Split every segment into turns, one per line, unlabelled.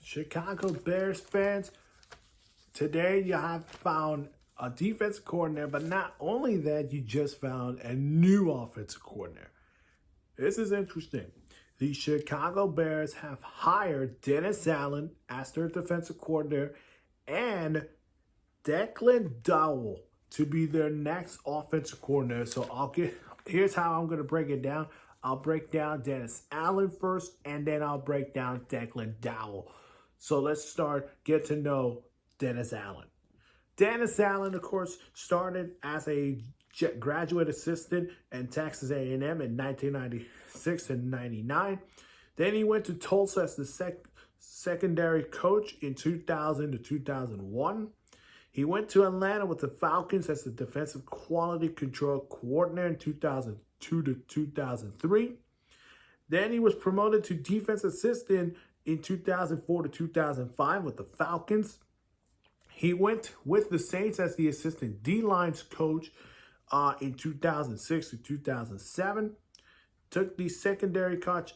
Chicago Bears fans, today you have found a defensive coordinator, but not only that, you just found a new offensive coordinator. This is interesting. The Chicago Bears have hired Dennis Allen as their defensive coordinator and Declan Doyle to be their next offensive coordinator. So here's how I'm going to break it down. I'll break down Dennis Allen first, and then I'll break down Declan Doyle. So let's get to know Dennis Allen. Dennis Allen, of course, started as a graduate assistant in Texas A&M in 1996 and 99. Then he went to Tulsa as the secondary coach in 2000 to 2001. He went to Atlanta with the Falcons as the defensive quality control coordinator in 2002 to 2003. Then he was promoted to defense assistant in 2004 to 2005 with the Falcons. He went with the Saints as the assistant D-lines coach in 2006 to 2007. Took the secondary coach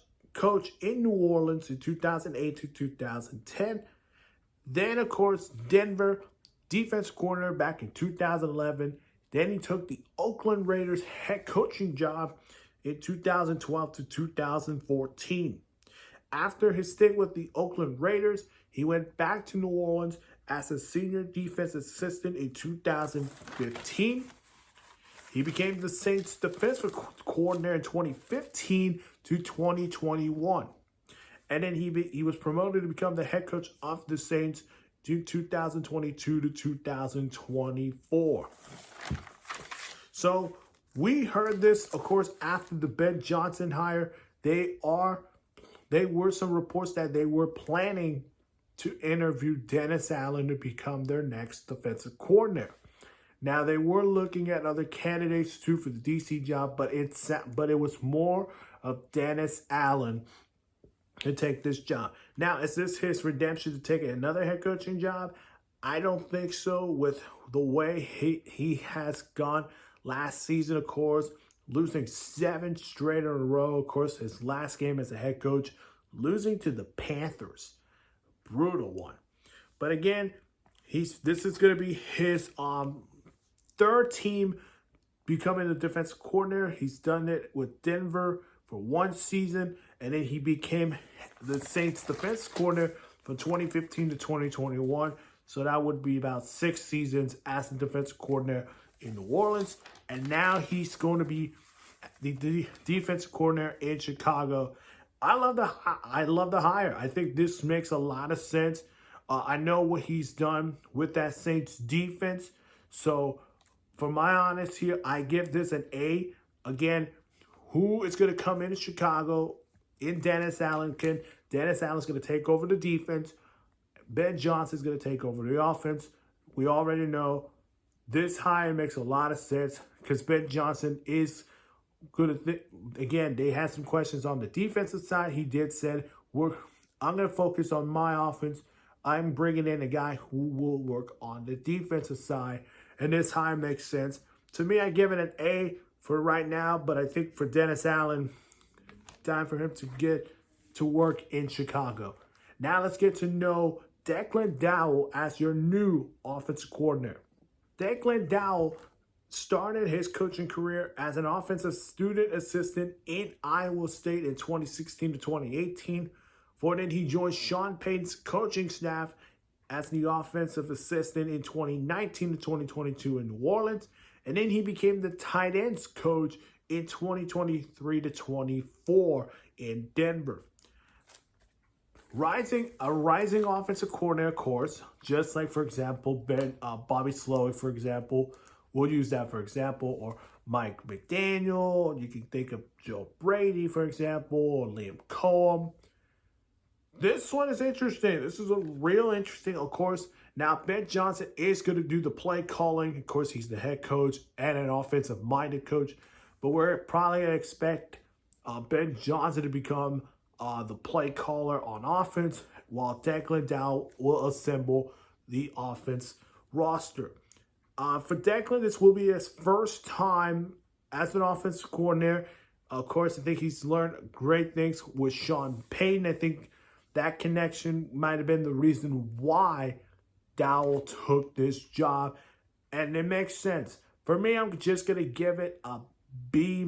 in New Orleans in 2008 to 2010. Then, of course, Denver defense coordinator back in 2011. Then he took the Oakland Raiders head coaching job in 2012 to 2014. After his stint with the Oakland Raiders, he went back to New Orleans as a senior defense assistant in 2015. He became the Saints defensive coordinator in 2015 to 2021. And then he was promoted to become the head coach of the Saints in 2022 to 2024. So we heard this, of course, after the Ben Johnson hire. There were some reports that they were planning to interview Dennis Allen to become their next defensive coordinator. Now, they were looking at other candidates too for the DC job, but it was more of Dennis Allen to take this job. Now, is this his redemption to take another head coaching job? I don't think so, with the way he has gone last season, of course, losing 7 straight in a row. Of course, his last game as a head coach, losing to the Panthers. Brutal one. But again, this is going to be his third team becoming the defensive coordinator. He's done it with Denver for 1 season, and then he became the Saints defensive coordinator from 2015 to 2021. So that would be about 6 seasons as the defensive coordinator in New Orleans. And now he's going to be the defensive coordinator in Chicago. I love the hire. I think this makes a lot of sense. I know what he's done with that Saints defense. So for my honest here, I give this an A. Again, who is going to come into Chicago in Dennis Allen? Dennis Allen's going to take over the defense. Ben Johnson's going to take over the offense. We already know this hire makes a lot of sense because Ben Johnson is good. Again, they had some questions on the defensive side. He did said, I'm going to focus on my offense. I'm bringing in a guy who will work on the defensive side. And this hire makes sense. To me, I give it an A for right now. But I think for Dennis Allen, time for him to get to work in Chicago. Now let's get to know Declan Doyle as your new offensive coordinator. Declan Doyle started his coaching career as an offensive student assistant in Iowa State in 2016 to 2018. For then he joined Sean Payton's coaching staff as the offensive assistant in 2019 to 2022 in New Orleans. And then he became the tight ends coach in 2023 to 24 in Denver. A rising offensive coordinator, of course, just like, for example, Bobby Slowick, for example. We'll use that for example, or Mike McDaniel. You can think of Joe Brady, for example, or Liam Cohen. This one is interesting. This is a real interesting, of course. Now, Ben Johnson is going to do the play calling. Of course, he's the head coach and an offensive-minded coach. But we're probably going to expect Ben Johnson to become the play caller on offense, while Declan Doyle will assemble the offense roster. For Declan, this will be his first time as an offensive coordinator. Of course, I think he's learned great things with Sean Payton. I think that connection might have been the reason why Dowell took this job. And it makes sense. For me, I'm just going to give it a B-,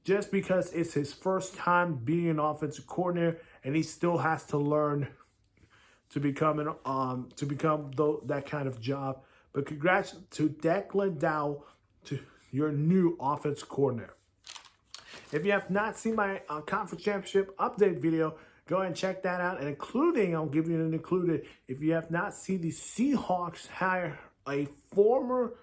just because it's his first time being an offensive coordinator, and he still has to learn to become that kind of job. But congrats to Declan Doyle, to your new offensive coordinator. If you have not seen my conference championship update video, go ahead and check that out. And I'll give you an included, if you have not seen the Seahawks hire a former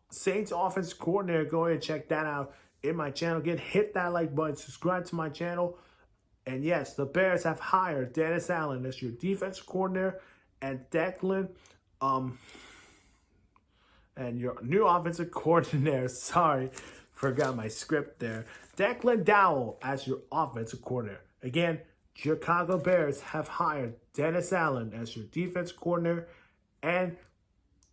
Saints offensive coordinator, go ahead and check that out in my channel. Again, hit that like button, subscribe to my channel. And yes, the Bears have hired Dennis Allen as your defensive coordinator, and Declan, and your new offensive coordinator. Sorry, forgot my script there. Declan Doyle as your offensive coordinator. Again, Chicago Bears have hired Dennis Allen as your defensive coordinator, and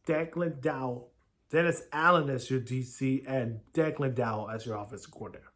Dennis Allen as your DC, and Declan Doyle as your offensive coordinator.